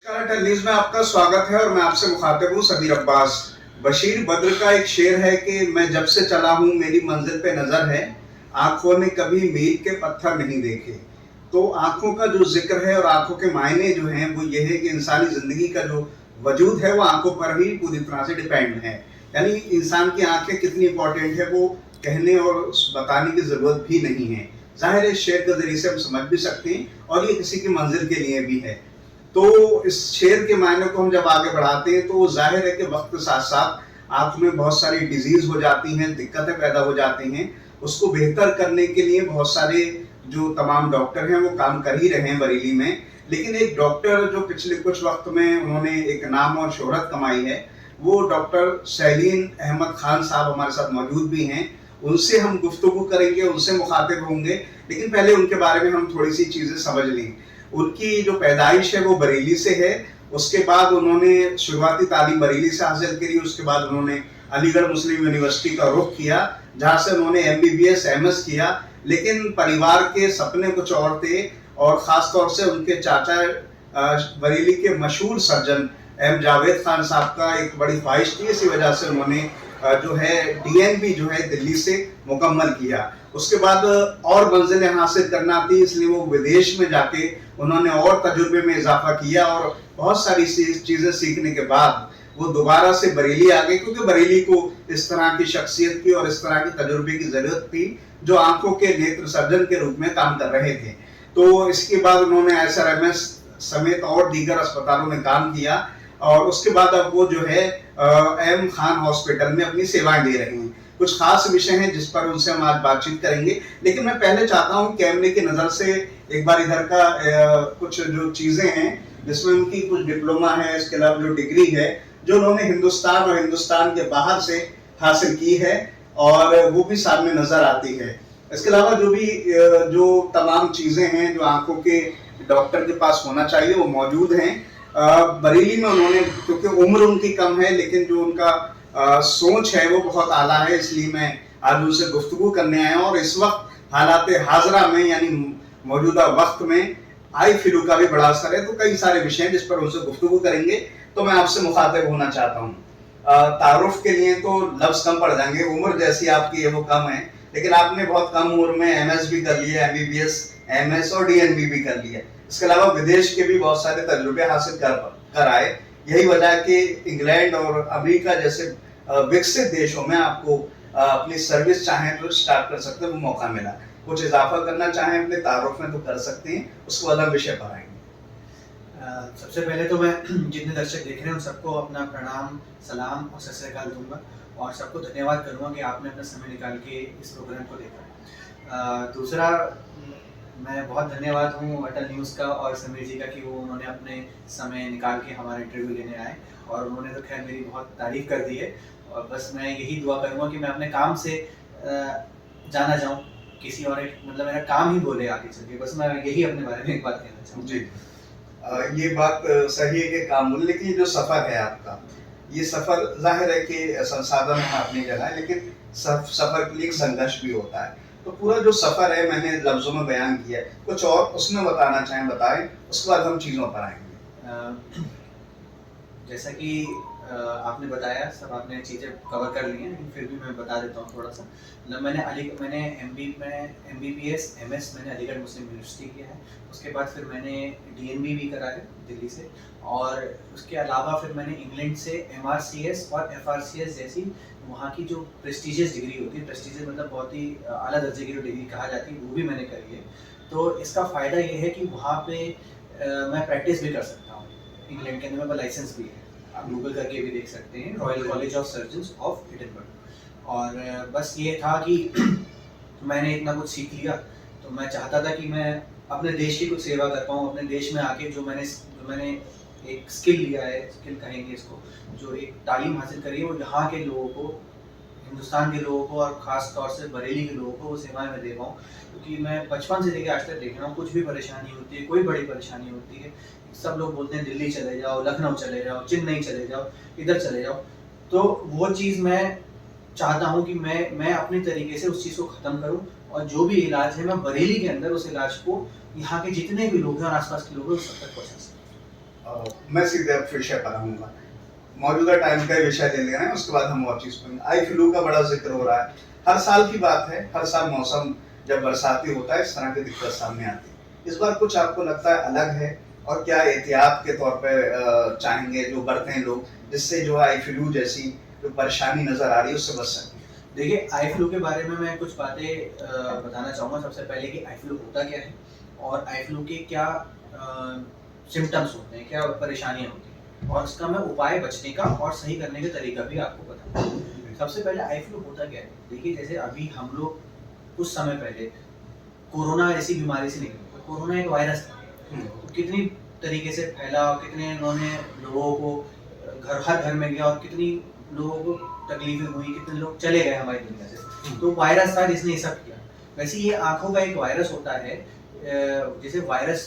अटल news में आपका स्वागत है और मैं आपसे मुखातिब हूँ सबीर अब्बास। बशीर बद्र का एक शेर है कि मैं जब से चला हूँ मेरी मंजिल पे नजर है, आंखों ने कभी मील के पत्थर नहीं देखे। तो आंखों का जो जिक्र है और आंखों के मायने जो हैं वो ये है कि इंसानी जिंदगी का जो वजूद है वो आंखों पर ही पूरी तरह से डिपेंड है। यानी इंसान की आंखें कितनी इंपॉर्टेंट है वो कहने और बताने की जरूरत भी नहीं है। जाहिर है इस शेर के जरिए से हम समझ भी सकते हैं और ये किसी की मंजिल के लिए भी है। तो इस शेर के मायने को हम जब आगे बढ़ाते हैं तो जाहिर है कि वक्त के साथ साथ आंख में बहुत सारी डिजीज हो जाती हैं, दिक्कतें पैदा हो जाती हैं। उसको बेहतर करने के लिए बहुत सारे जो तमाम डॉक्टर हैं वो काम कर ही रहे हैं बरेली में। लेकिन एक डॉक्टर जो पिछले कुछ वक्त में उन्होंने एक नाम और शोहरत कमाई है, वो डॉक्टर सैलीन अहमद खान साहब हमारे साथ मौजूद भी हैं। उनसे हम गुफ्तगू करेंगे, उनसे मुखातिब होंगे, लेकिन पहले उनके बारे में हम थोड़ी सी चीजें समझ लें। उनकी जो पैदाइश है वो बरेली से है। उसके बाद उन्होंने शुरुआती तालीम बरेली से हासिल करी। उसके बाद उन्होंने अलीगढ़ मुस्लिम यूनिवर्सिटी का रुख किया, जहाँ से उन्होंने MBBS MS किया। लेकिन परिवार के सपने कुछ और थे और ख़ास तौर से उनके चाचा बरेली के मशहूर सर्जन M जावेद खान साहब का एक बड़ी ख्वाहिश थी। इसी वजह से उन्होंने जो है DNB जो है दिल्ली से मुकम्मल किया। उसके बाद और मंजिलें हासिल करना थी, इसलिए वो विदेश में जाके उन्होंने और तजुर्बे में इजाफा किया और बहुत सारी चीज़ें सीखने के बाद वो दोबारा से बरेली आ गए, क्योंकि बरेली को इस तरह की शख्सियत की और इस तरह की तजुर्बे की ज़रूरत थी जो आंखों के नेत्र सर्जन के रूप में काम कर रहे थे। तो इसके बाद उन्होंने SRMS समेत और दीगर अस्पतालों में काम किया और उसके बाद अब वो जो है M खान हॉस्पिटल में अपनी सेवाएं दे रहे हैं। कुछ खास विषय हैं जिस पर उनसे हम आज बातचीत करेंगे, लेकिन मैं पहले चाहता हूं कैमरे की नज़र से एक बार इधर का कुछ जो चीज़ें हैं जिसमें उनकी कुछ डिप्लोमा है, इसके अलावा जो डिग्री है जो उन्होंने हिंदुस्तान और हिंदुस्तान के बाहर से हासिल की है और वो भी सामने नज़र आती है। इसके अलावा जो भी जो तमाम चीज़ें हैं जो आंखों के डॉक्टर के पास होना चाहिए वो मौजूद हैं। बरेली में उन्होंने, क्योंकि उम्र उनकी कम है लेकिन जो उनका सोच है वो बहुत आला है, इसलिए मैं आज उनसे गुफ्तगू करने आया हूँ। और इस वक्त हालात हाजरा में यानी मौजूदा वक्त में आई फ्लू का भी बड़ा असर है, तो कई सारे विषय हैं जिस पर उनसे गुफ्तगू करेंगे। तो मैं आपसे मुखातिब होना चाहता हूँ। तारुफ के लिए तो लफ्ज कम पड़ जाएंगे, उम्र जैसी आपकी है वो कम है, लेकिन आपने बहुत कम उम्र में MS भी कर लिया, MBBS MS और DNB भी कर लिया। इसके अलावा विदेश के भी बहुत सारे तजुर्बे हासिल कर आए। यही वजह है कि इंग्लैंड और अमेरिका जैसे विकसित देशों में आपको अपनी सर्विस चाहें तो स्टार्ट कर सकते हैं, वो मौका मिला। कुछ इजाफा करना चाहें अपने तारुफ में तो कर सकते हैं, उसके बाद हम विषय पर आएंगे। सबसे पहले तो मैं जितने दर्शक देख रहे हैं उन सबको अपना प्रणाम, सलाम और सत श्री अकाल दूंगा और सबको धन्यवाद करूंगा कि आपने अपना समय निकाल के इस प्रोग्राम को देखा। दूसरा, मैं बहुत धन्यवाद हूँ अटल न्यूज़ का और समीर जी का कि वो उन्होंने अपने समय निकाल के हमारा इंटरव्यू लेने आए और उन्होंने तो खैर मेरी बहुत तारीफ़ कर दी है। और बस मैं यही दुआ करूँगा कि मैं अपने काम से जाना जाऊँ, किसी और एक मतलब मेरा काम ही बोले आगे चल के। बस मैं यही अपने बारे में एक बात कहना चाहूँ। जी, ये बात सही है कि काम बोले, लेकिन जो सफ़र है आपका, ये सफ़र जाहिर है कि संसाधन है अपनी जगह, लेकिन सफ़र के लिए एक संघर्ष भी होता है। तो पूरा जो सफ़र है मैंने लफ्ज़ों में बयान किया है, कुछ और उसमें बताना चाहें बताएं, उसके बाद हम चीज़ों पर आएंगे। जैसा कि आपने बताया, सब आपने चीज़ें कवर कर ली हैं, लेकिन फिर भी मैं बता देता हूँ थोड़ा सा। मतलब मैंने MBBS MS मैंने अलीगढ़ मुस्लिम यूनिवर्सिटी किया है। उसके बाद फिर मैंने DNB भी करा है दिल्ली से, और उसके अलावा फिर मैंने इंग्लैंड से MRCS और FRCS जैसी वहाँ की जो प्रेस्टिजियस डिग्री होती है, प्रेस्टिजियस मतलब बहुत ही आला दर्जे की जो डिग्री कहा जाती है, वो भी मैंने करी है। तो इसका फ़ायदा ये है कि वहाँ पे मैं प्रैक्टिस भी कर सकता हूँ। इंग्लैंड के अंदर मेरे लाइसेंस भी है, आप गूगल करके भी देख सकते हैं, royal college of surgeons of Edinburgh. और बस ये था कि मैंने इतना कुछ सीख लिया, तो मैं चाहता था कि मैं अपने देश की कुछ सेवा कर पाऊँ। अपने देश में आके जो मैंने एक स्किल लिया है, स्किल कहेंगे इसको, जो एक तालीम हासिल करी है, वो यहाँ के लोगों को, हिंदुस्तान के लोगों को और ख़ास तौर से बरेली के लोगों को वो सेवाएं मैं दे पाऊँ। क्योंकि मैं बचपन से लेकर आज तक देख रहा हूँ, कुछ भी परेशानी होती है, कोई बड़ी परेशानी होती है, सब लोग बोलते हैं दिल्ली चले जाओ, लखनऊ चले जाओ, चेन्नई चले जाओ, इधर चले जाओ। तो वो चीज़ मैं चाहता हूँ कि मैं अपने तरीके से उस चीज़ को ख़त्म करूँ और जो भी इलाज है मैं बरेली के अंदर उस इलाज को यहाँ के जितने भी लोग हैं और आसपास के लोग हैं उस तक पहुँचा सकूँ। मैं सीधे अब विषय पर आऊंगा। मौजूदा टाइम का विषय ले लेना है, उसके बाद हम और चीज पर। आई फ्लू का बड़ा जिक्र हो रहा है, हर साल की बात है, हर साल मौसम जब बरसाती होता है इस तरह की दिक्कत सामने आती है। इस बार कुछ आपको लगता है अलग है, और क्या एहतियात के तौर पे चाहेंगे जो बरतें लोग, जिससे जो आई फ्लू जैसी जो परेशानी नजर आ रही है उससे बच सकें? देखिए, आई फ्लू के बारे में मैं कुछ बातें बताना चाहूँगा। सबसे पहले कि आई फ्लू होता क्या है और आई फ्लू के क्या सिम्टम्स होते हैं, क्या परेशानियाँ होती हैं, और इसका मैं उपाय बचने का और सही करने का तरीका भी आपको बताऊँगा। सबसे पहले आई फ्लू होता क्या है? देखिए, जैसे अभी हम लोग कुछ समय पहले कोरोना ऐसी बीमारी से निकले, तो कोरोना एक वायरस था, तो कितनी तरीके से फैला, कितने इन्होंने लोगों को हर घर में गया और कितनी लोगों को तकलीफें हुई, कितने लोग चले गए हमारी दुनिया से। तो वायरस था जिसने ये सब किया। वैसे ये आंखों का एक वायरस होता है, जिसे वायरस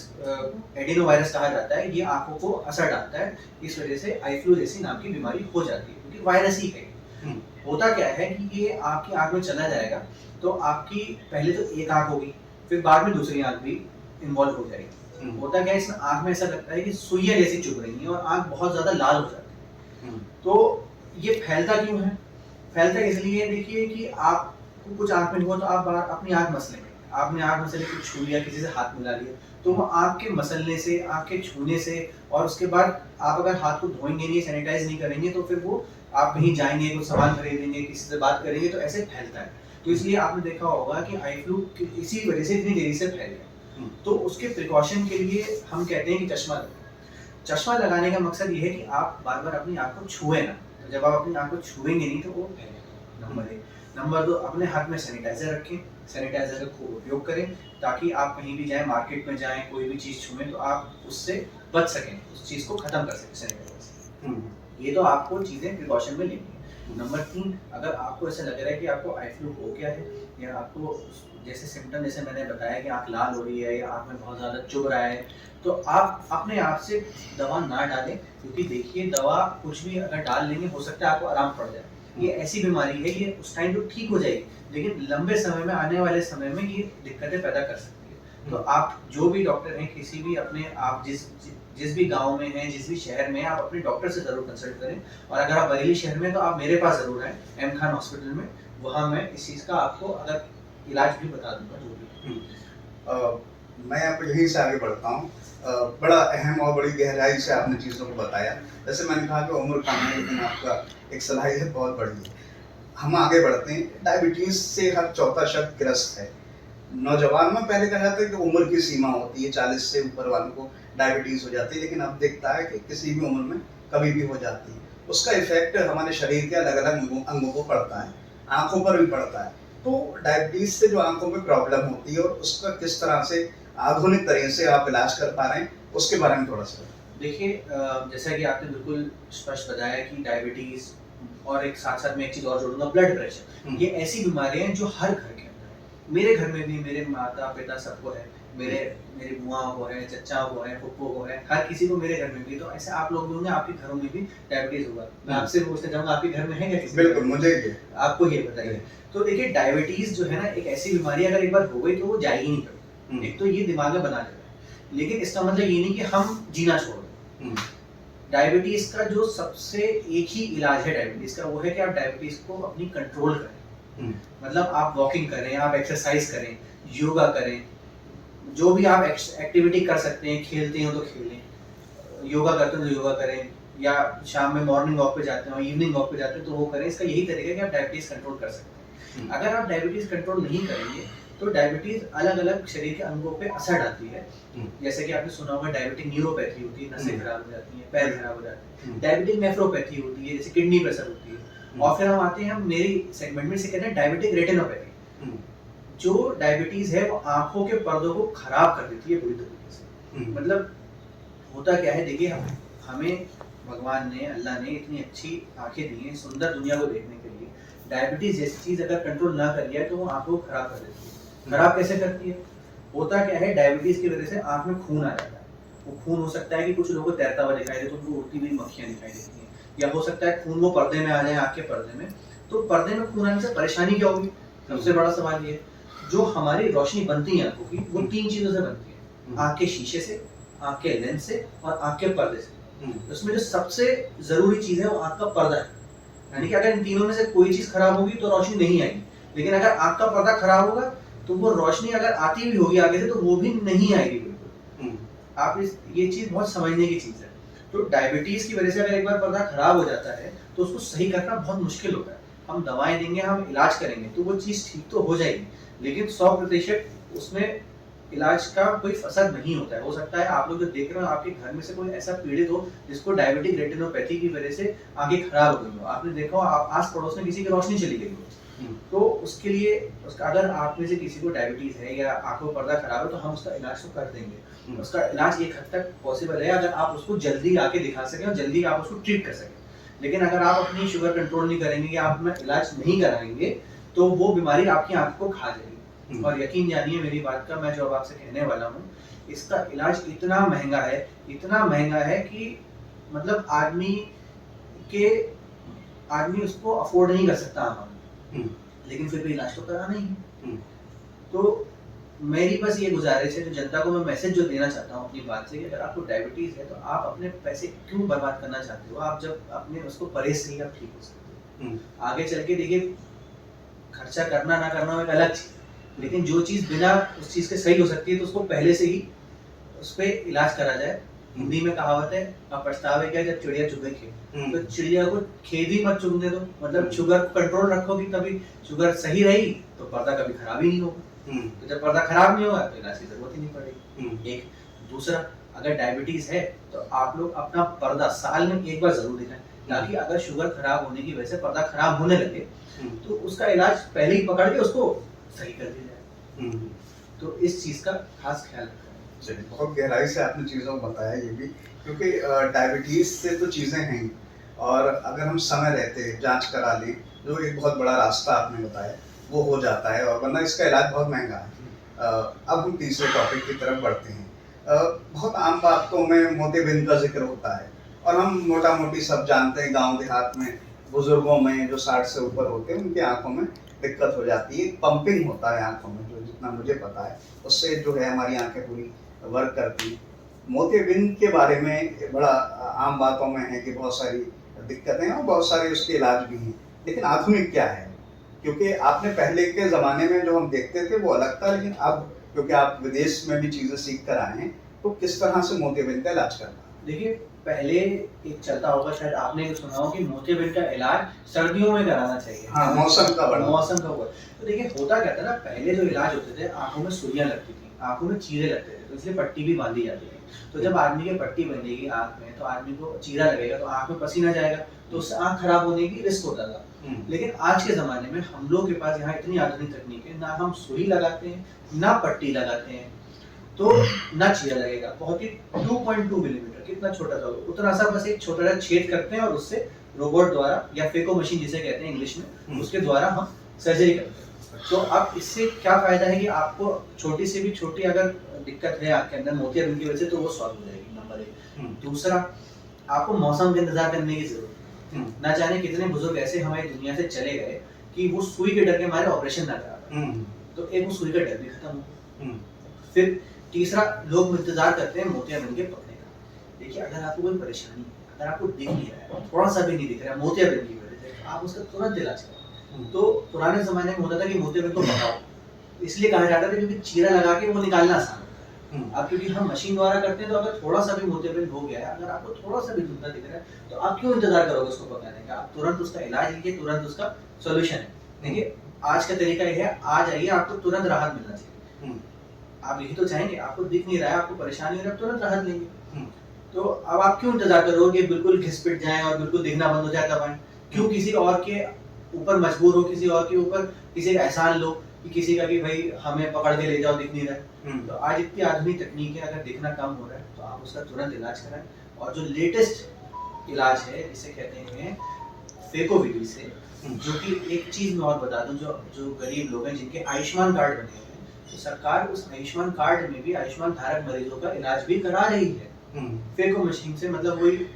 एडिनो वायरस कहा जाता है। ये आंखों को असर डालता है, इस वजह से आई फ्लू जैसी नाम की बीमारी हो जाती है, क्योंकि वायरस ही है। होता क्या है कि ये आपकी आंख में चला जाएगा, तो आपकी पहले तो एक आंख होगी, फिर बाद में दूसरी आंख भी इन्वॉल्व हो जाएगी। होता क्या है, इस आंख में ऐसा लगता है कि सुइयां जैसी चुभ रही हैं और आंख बहुत ज्यादा लाल हो जाती है। तो ये फैलता क्यों है? फैलता इसलिए, देखिए, कि आपको कुछ आंख में हुआ तो आप अपनी आंख मस लेंगे, आपने आंख मसले कुछ छू लिया, किसी से हाथ मिला लिया, तो वो आंख के मसलने से, आंख के छूने से, और उसके बाद आप अगर हाथ को धोएंगे नहीं, सैनिटाइज नहीं करेंगे, तो फिर वो आप कहीं जाएंगे, कुछ सामान खरीदेंगे, किसी से बात करेंगे, तो ऐसे फैलता है। तो इसलिए आपने देखा होगा कि आई फ्लू इसी वजह से इतनी देरी से फैल गया। तो उसके प्रिकॉशन के लिए हम कहते हैं कि चश्मा लगाएं। चश्मा लगाने का मकसद ये है कि आप बार बार अपनी आंख को छुए ना, तो जब आप अपनी आंख को छुएंगे नहीं तो वो फैलेगा, नंबर 1। नंबर 2, अपने हाथ में सैनिटाइजर रखें, सैनिटाइजर का खूब उपयोग करें, ताकि आप कहीं भी जाएं, मार्केट में जाएं, कोई भी चीज़ छुएं, तो आप उससे बच सकें, उस चीज़ को खत्म कर सकें सैनिटाइजर से। ये तो आपको चीज़ें प्रिकॉशन में लेनी है। नंबर 3, अगर आपको ऐसा लग रहा है कि आपको आई फ्लू हो गया है, या आपको जैसे सिम्टम, जैसे मैंने बताया कि आँख लाल हो रही है या आँख में बहुत ज़्यादा चुभ रहा है, तो आप अपने आप से दवा ना डालें, क्योंकि देखिए, दवा कुछ भी अगर डाल लेंगे, हो सकता है आपको आराम पड़ जाए। ये ऐसी बीमारी है, ये उस टाइम तो ठीक हो जाएगी, लेकिन लंबे समय में, आने वाले समय में ये दिक्कतें पैदा कर सकती है। तो आप जो भी डॉक्टर हैं, किसी भी अपने, आप जिस भी गांव में हैं, जिस भी शहर में, आप अपने डॉक्टर से जरूर कंसल्ट करें। और अगर आप बरेली शहर में, तो आप मेरे पास जरूर आएं, एम खान हॉस्पिटल में। वहाँ मैं इस चीज़ का आपको अगर इलाज भी बता दूंगा, जो भी। मैं अब यहीं से आगे बढ़ता हूँ। बड़ा अहम और बड़ी गहराई से आपने चीज़ों को बताया। जैसे मैंने कहा कि उम्र कम है, लेकिन आपका एक सलाहियत बहुत बड़ी है। हम आगे बढ़ते हैं। डायबिटीज से हर चौथा शख्स ग्रस्त है। नौजवान में पहले कहा जाता है कि उम्र की सीमा होती है, 40 से ऊपर वालों को डायबिटीज हो जाती है, लेकिन अब दिखता है कि किसी भी उम्र में कभी भी हो जाती है। उसका इफेक्ट हमारे शरीर के अलग अलग अंगों को पड़ता है, आंखों पर भी पड़ता है। तो डायबिटीज से जो आंखों में प्रॉब्लम होती है, और उसका किस तरह से आधुनिक तरीके से आप इलाज कर पा रहे हैं, उसके बारे में थोड़ा सा। देखिए, जैसा कि आपने बिल्कुल स्पष्ट बताया कि डायबिटीज, और एक साथ साथ में एक चीज़ और जोड़ूंगा, ब्लड प्रेशर। ये ऐसी बीमारियां हैं जो हर घर के अंदर है। मेरे घर में भी, मेरे माता पिता सबको है, मेरी बुआ को है, चचा को है, फुप्पो को है, हर किसी को मेरे घर में भी। तो ऐसे आप लोग भी होंगे, आपके घरों में भी डायबिटीज होगा। मैं आपसे पूछना चाहूंगा, आपके घर में है क्या? बिल्कुल, मुझे आपको ये बताइए। तो देखिए, डायबिटीज जो है ना, एक ऐसी बीमारी, अगर एक बार हो गई तो वो जाएगी नहीं कभी। एक तो ये दिमाग में बना लेगा, लेकिन इसका मतलब ये नहीं कि हम जीना छोड़ दें। डायबिटीज का जो सबसे एक ही इलाज है डायबिटीज का, वो है कि आप डायबिटीज को अपनी कंट्रोल करें। मतलब आप वॉकिंग करें, आप एक्सरसाइज करें, योगा करें, जो भी आप एक्टिविटी कर सकते हैं, खेलते हो तो खेलें, योगा करते हो तो योगा करें, या शाम में मॉर्निंग वॉक पे जाते हो, इवनिंग वॉक पे जाते हो तो वो करें। इसका यही तरीका है कि आप डायबिटीज कंट्रोल कर सकते हैं। अगर आप डायबिटीज कंट्रोल नहीं करेंगे, तो डायबिटीज अलग अलग शरीर के अंगों पे असर डालती है। जैसे कि आपने सुना होगा, डायबिटिक न्यूरोपैथी होती है, नसें खराब हो जाती हैं, पैर खराब हो जाते हैं। डायबिटिक नेफ्रोपैथी होती है, जैसे किडनी प्रेशर होती है। और फिर हम आते हैं, हम मेरी सेगमेंट में से कहते हैं डायबिटिक रेटिनोपैथी। जो डायबिटीज है वो आंखों के पर्दों को खराब कर देती है बुरी तरीके से। मतलब होता क्या है, देखिए, हमें भगवान ने, अल्लाह ने इतनी अच्छी आंखें दी हैं सुंदर दुनिया को देखने के लिए। डायबिटीज जैसी चीज अगर कंट्रोल ना कर लिया तो वो आंखों को खराब कर देती है। खराब कैसे करती है? होता क्या है, डायबिटीज की वजह से आंख में खून आ जाता है। वो खून हो सकता है कि कुछ लोगों को तैरता हुआ दिखाई दे, तो उनको उड़ती हुई मक्खियां दिखाई देती हैं, या हो सकता है खून वो पर्दे में आ जाए, आंख के पर्दे में। तो पर्दे में खून आने से परेशानी क्या होगी? सबसे बड़ा सवाल ये, जो हमारी रोशनी बनती है आंखों की, वो 3 चीजों से बनती है। आंख के शीशे से, आँख के लेंस से और आँख के पर्दे से। हम्म, उसमें जो सबसे जरूरी चीज है वो आँख का पर्दा है। यानी कि अगर इन तीनों में से कोई चीज खराब होगी तो रोशनी नहीं आएगी, लेकिन अगर आँख का पर्दा खराब होगा तो वो रोशनी अगर आती भी होगी आगे से तो वो भी नहीं आएगी बिल्कुल। हम्म, आप इस ये चीज बहुत समझने की चीज है। तो डायबिटीज की वजह से अगर एक बार पर्दा खराब हो जाता है तो उसको सही करना बहुत मुश्किल होता है। हम दवाएं देंगे, हम इलाज करेंगे तो वो चीज ठीक तो हो जाएगी, लेकिन 100% उसमें इलाज का कोई असर नहीं होता है। हो सकता है आप लोग जो देख रहे हो आपके घर में से कोई ऐसा पीड़ित हो जिसको डायबिटिक रेटिनोपैथी की वजह से आंखें खराब हो गई हो, आपने देखा हो आस पड़ोस में किसी की रोशनी चली गई हो, तो उसके लिए उसका अगर आप में से किसी को डायबिटीज है या आंखों में पर्दा खराब है तो हम उसका इलाज तो कर देंगे। उसका इलाज एक हद तक पॉसिबल है अगर आप उसको जल्दी आके दिखा सकें और जल्दी आप उसको ट्रीट कर सकें। लेकिन अगर आप अपनी शुगर कंट्रोल नहीं करेंगे या आप अपना इलाज नहीं कराएंगे तो वो बीमारी आपकी आंख को खा जाएगी। और यकीन जानिए मेरी बात का, मैं जो अब आपसे कहने वाला हूँ, इसका इलाज इतना महंगा है कि मतलब आदमी उसको अफोर्ड नहीं कर सकता आम, लेकिन फिर भी इलाज तो कराना ही है। तो मेरी बस ये गुजारिश है, जो जनता को मैं मैसेज जो देना चाहता हूँ अपनी बात से, कि अगर आपको डायबिटीज है तो आप अपने पैसे क्यों बर्बाद करना चाहते हो? आप जब अपने उसको परहेज से ही आप ठीक हो सकते हो। आगे चल के देखिए, खर्चा करना ना करना एक अलग चीज, लेकिन जो चीज बिना उस चीज के सही हो सकती है तो उसको पहले से ही उस पर इलाज करा जाए। हिंदी में कहावत है, अब पछतावे क्या जब चिड़िया चुगे खेत। तो चिड़िया को खेत ही मत चुगने दो, मतलब शुगर को कंट्रोल रखोगी तभी शुगर सही रही तो पर्दा कभी खराब ही नहीं होगा। तो जब पर्दा खराब नहीं होगा तो इलाज की जरूरत ही नहीं पड़ेगी। एक दूसरा, अगर डायबिटीज है तो आप लोग अपना पर्दा साल में एक बार जरूर दिखाएं, ताकि अगर शुगर खराब होने की वजह से पर्दा खराब होने लगे तो उसका इलाज पहले ही पकड़ के उसको सही कर दिया जाए। तो इस चीज का खास ख्याल रखें। चलिए, बहुत गहराई से आपने चीज़ों को बताया ये भी, क्योंकि डायबिटीज से तो चीज़ें हैं, और अगर हम समय रहते जांच करा लें, जो एक बहुत बड़ा रास्ता आपने बताया, वो हो जाता है, और वरना इसका इलाज बहुत महंगा है। अब हम तीसरे टॉपिक की तरफ बढ़ते हैं। बहुत आम बातों में मोतियाबिंद का जिक्र होता है, और हम मोटा मोटी सब जानते हैं, गांव देहात में बुजुर्गों में जो 60 से ऊपर होते हैं उनकी आंखों में दिक्कत हो जाती है, पंपिंग होता है आंखों में, जो जितना मुझे पता है उससे जो है हमारी आंखें पूरी वर्क करती। मोतियाबिंद के बारे में बड़ा आम बातों में है कि बहुत सारी दिक्कतें हैं और बहुत सारे उसके इलाज भी हैं, लेकिन आधुनिक क्या है? क्योंकि आपने पहले के ज़माने में जो हम देखते थे वो अलग था, लेकिन अब क्योंकि आप विदेश में भी चीज़ें सीख कर आए हैं, तो किस तरह से मोतियाबिंद का इलाज करना? देखिए, पहले एक चलता होगा, शायद आपने भी सुना हो कि मोतियाबिंद का इलाज सर्दियों में कराना चाहिए। हाँ, मौसम का बड़ा मौसम का हुआ। तो देखिए होता क्या था ना, पहले जो इलाज होते थे, आंखों में सुइयां लगती थी, आंखों में चीरे लगते थे, तो इसलिए पट्टी भी बांधी जाती थी। तो जब आदमी की पट्टी बंधेगी आंख में तो आदमी को चीरा लगेगा तो आंख में पसीना जाएगा, तो उससे आंख खराब होने की रिस्क होता था। लेकिन आज के जमाने में हम लोग के पास यहाँ इतनी आधुनिक तकनीक है, ना हम सुई लगाते हैं ना पट्टी लगाते हैं, तो ना चीरा लगेगा। बहुत ही 2.2 मिलीमीटर, कितना छोटा सा उतना सा, बस एक छोटा सा छेद करते हैं और उससे रोबोट द्वारा या फेको मशीन जिसे कहते हैं इंग्लिश में, उसके द्वारा हम सर्जरी करते हैं। तो अब इससे क्या फायदा है कि आपको छोटी से भी छोटी अगर दिक्कत है आपके अंदर मोतियाबिंद की वजह से तो वो सॉल्व हो जाएगी, नंबर 1। दूसरा, आपको मौसम का इंतजार करने की जरूरत है। ना जाने कितने बुजुर्ग ऐसे हमारी दुनिया से चले गए कि वो सुई के डर के मारे ऑपरेशन ना करा पाए, तो एक वो सुई का डर भी खत्म हो। फिर तीसरा, लोग इंतजार करते हैं मोतियाबिंद के पकने का। देखिए, अगर आपको कोई परेशानी है, अगर आपको दिख नहीं रहा है, थोड़ा सा भी नहीं दिख रहा है मोतियाबिंद की वजह से, आप उसका तुरंत इलाज करें। तो पुराने जमाने में होता था कि मोतियाबिंद को पकाओ, इसलिए कहा जाता था क्योंकि चीरा लगा के वो निकालना आसान होता है। अब क्योंकि हम मशीन द्वारा करते हैं, तो अगर थोड़ा सा भी मोतियाबिंद हो गया है, अगर आपको थोड़ा सा भी धुंधला दिख रहा है, तो आप क्यों इंतजार करोगे उसको पकाने का? आप तुरंत उसका इलाज लीजिए, तुरंत उसका सोल्यूशन है। देखिए, आज का तरीका ये है, आ जाइए, आपको तुरंत राहत मिलना चाहिए। आप यही तो चाहेंगे, आपको दिख नहीं रहा है, आपको परेशानी हो रहा है, तुरंत राहत लेंगे। तो अब आप क्यों इंतजार करोगे बिल्कुल घिस-पिट जाए और बिल्कुल दिखना बंद हो जाए तब आए? क्यों किसी और के ऊपर मजबूर हो, किसी और के ऊपर किसी का एहसान लो कि किसी का कि भाई हमें पकड़ के ले जाओ, दिख नहीं रहा है। तो आज इतनी आधुनिक तकनीक है, अगर दिखना कम हो रहा है तो आप उसका तुरंत इलाज कराएं। और जो लेटेस्ट इलाज है जिसे कहते हैं फेको विधि से, जो कि एक चीज मैं और बता दूं, जो गरीब लोग हैं जिनके आयुष्मान कार्ड बने हुए हैं, तो सरकार उस आयुष्मान कार्ड में भी आयुष्मान धारक मरीजों का इलाज भी करा रही है फेको मशीन से, मतलब वही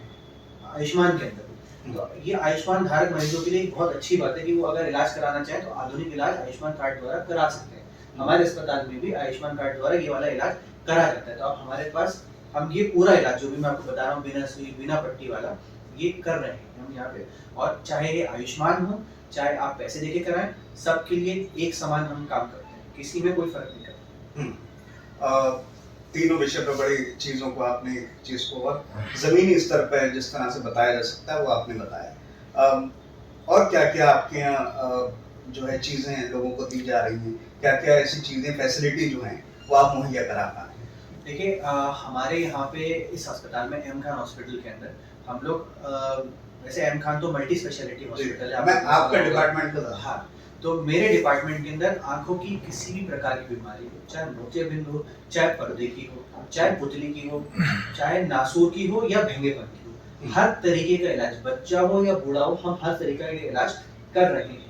आयुष्मान के अंदर। तो ये आयुष्मान धारक मरीजों के लिए एक बहुत अच्छी बात है कि वो अगर इलाज कराना चाहे तो आधुनिक इलाज आयुष्मान कार्ड द्वारा करा सकते हैं। हमारे अस्पताल में भी आयुष्मान कार्ड द्वारा ये वाला इलाज करा जाता है। तो आप हमारे पास हम ये पूरा इलाज जो भी मैं आपको बता रहा हूँ बिना सुई बिना पट्टी वाला ये कर रहे हैं हम यहाँ पे। और चाहे ये आयुष्मान हो, चाहे आप पैसे देके कराएं, सबके लिए एक समान हम काम करते हैं, किसी में कोई फर्क नहीं करता। तीनों विषय पर बड़ी चीज़ों को आपने चीज़ को और ज़मीनी स्तर पर जिस तरह से बताया जा सकता है वो आपने बताया। और क्या क्या आपके यहाँ जो है चीज़ें लोगों को दी जा रही हैं, क्या क्या ऐसी चीज़ें फैसिलिटी जो हैं वो आप मुहैया करा पा रहे हैं? देखिए हमारे यहाँ पे इस अस्पताल में एम खान हॉस्पिटल के अंदर हम लोग वैसे एम खान तो मल्टी स्पेशलिटी हॉस्पिटल है। मैं आपका डिपार्टमेंट का हाँ, तो मेरे डिपार्टमेंट के अंदर आंखों की किसी भी प्रकार की बीमारी हो, चाहे मोतियाबिंद हो, चाहे पर्दे की हो, चाहे पुतली की हो, चाहे नासूर की हो या भेंगेपन की हो, हर तरीके का इलाज, बच्चा हो या बूढ़ा हो, हम हर तरीके का इलाज कर रहे हैं।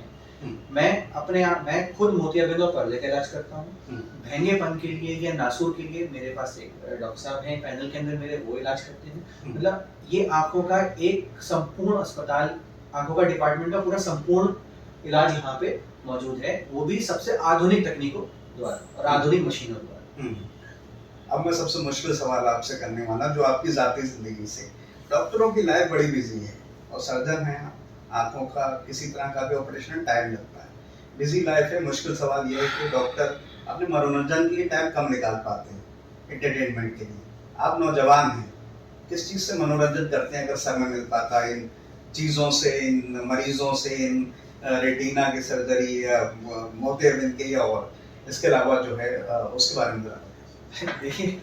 मैं खुद मोतियाबिंद और पर्दे का इलाज करता हूँ। भेंगेपन के लिए या नासूर के लिए मेरे पास एक डॉक्टर साहब हैं पैनल के अंदर मेरे, वो इलाज करते हैं। मतलब ये आंखों का एक संपूर्ण अस्पताल, आंखों का डिपार्टमेंट का पूरा संपूर्ण इलाज यहाँ पे मौजूद है, वो भी सबसे आधुनिक तकनीकों द्वारा और आधुनिक मशीनों द्वारा। अब मैं सबसे मुश्किल सवाल आपसे करने वाला, जो आपकी जाती जिंदगी से, डॉक्टरों की लाइफ बड़ी बिजी है और सर्जन है, आंखों का किसी तरह का भी ऑपरेशन टाइम लगता है, बिजी लाइफ है। मुश्किल सवाल ये है कि डॉक्टर अपने मनोरंजन के लिए टाइम कम निकाल पाते हैं, एंटरटेनमेंट के लिए। आप नौजवान हैं, किस चीज़ से मनोरंजन करते हैं अगर समय मिल पाता है? इन चीज़ों से, इन मरीजों से, इन रेटिना की सर्जरी या मोतियाबिंद की, या और इसके अलावा जो है उसके बारे में बता। देखिए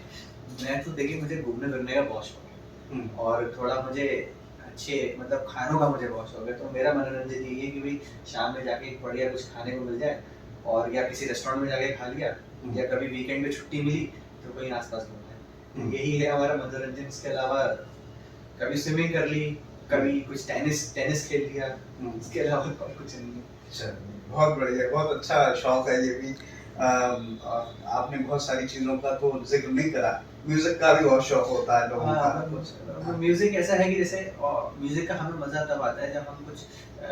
मैं तो देखिए मुझे घूमने फिरने का बहुत शौक है और थोड़ा मुझे अच्छे मतलब खानों का मुझे बहुत शौक है। तो मेरा मनोरंजन यही है कि भाई शाम में जाके बढ़िया कुछ खाने को मिल जाए और या किसी रेस्टोरेंट में जाके खा लिया, या कभी वीकेंड में छुट्टी मिली तो कहीं आसपास घूमना है। यही है हमारा मनोरंजन। इसके अलावा कभी स्विमिंग कर ली, कभी कुछ टेनिस खेल लिया, इसके अलावा और कुछ नहीं है। अच्छा, बहुत बढ़िया, बहुत अच्छा शौक है ये भी। आपने बहुत सारी चीज़ों का तो जिक्र नहीं करा, म्यूजिक का भी बहुत शौक होता है लोगों का। म्यूजिक ऐसा है कि जैसे म्यूजिक का हमें मजा तब आता है जब हम कुछ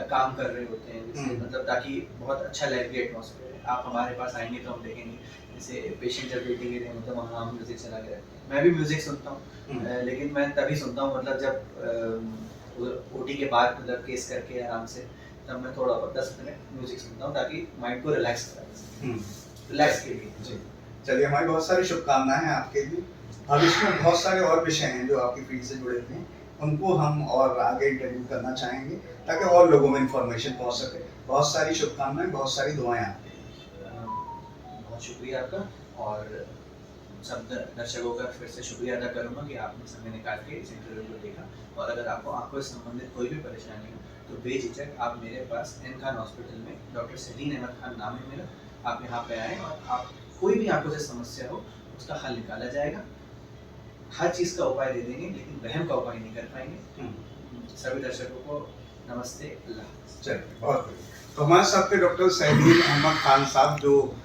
काम कर रहे होते हैं, जैसे मतलब ताकि बहुत अच्छा लाइवली एटमॉस्फेयर है। आप हमारे पास आएंगे तो हम देखेंगे जैसे पेशेंट जब वेटिंग एरिया में, मतलब वहाँ हम म्यूजिक चला के रखते हैं। मैं भी म्यूजिक सुनता हूँ, लेकिन मैं तभी सुनता हूँ मतलब जब ओटी के बाद मतलब केस करके आराम से, तब मैं थोड़ा 10 मिनट म्यूजिक सुनता हूँ ताकि माइंड को रिलैक्स करा, रिलैक्स के लिए। जी, चलिए, हमारी बहुत सारी शुभकामनाएं हैं आपके लिए। भविष्य में बहुत सारे और विषय हैं जो आपकी फील्ड से जुड़े हुए हैं, उनको हम और आगे इंटरव्यू करना चाहेंगे ताकि और लोगों में इंफॉर्मेशन पहुंच सके। बहुत सारी शुभकामनाएं, बहुत सारी दुआएं आपके लिए। बहुत शुक्रिया आपका, और सब दर्शकों का फिर से शुक्रिया अदा करूंगा कि आपने समय निकाल के इस इंटरव्यू को देखा। और अगर आपको आंखों से संबंधित कोई भी परेशानी हो तो बेझिझक आप मेरे पास एम खान हॉस्पिटल में डॉक्टर सलीन अहमद खान नाम है मेरा, आप यहाँ पे आएँ और आप कोई भी आंखों से समस्या हो उसका हल निकाला जाएगा। हर चीज़ का उपाय दे देंगे, लेकिन वहम का उपाय नहीं कर पाएंगे। सभी दर्शकों को नमस्ते, अल्लाह हाफ़िज़। चलिए, बहुत बढ़िया। तो हमारे साथ थे डॉक्टर सलीन अहमद खान साहब, जो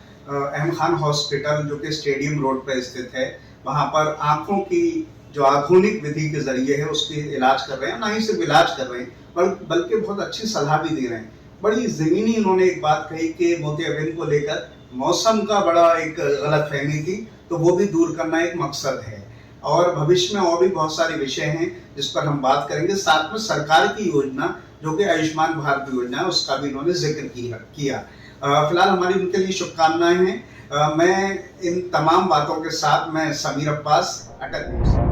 एम खान हॉस्पिटल जो कि स्टेडियम रोड पर स्थित है, वहाँ पर आँखों की जो आधुनिक विधि के जरिए है उसकी इलाज कर रहे हैं। ना ही सिर्फ इलाज कर रहे हैं बल्कि बहुत अच्छी सलाह भी दे रहे हैं। बड़ी ज़मीनी उन्होंने एक बात कही कि मोतियाबिंद को लेकर मौसम का बड़ा एक गलतफहमी थी, तो वो भी दूर करना एक मकसद है। और भविष्य में और भी बहुत सारे विषय हैं जिस पर हम बात करेंगे। साथ में सरकार की योजना जो कि आयुष्मान भारत योजना है, उसका भी इन्होंने जिक्र किया। फिलहाल हमारी उनके लिए शुभकामनाएं हैं। मैं इन तमाम बातों के साथ मैं समीर अब्बास, अटक न्यूज़।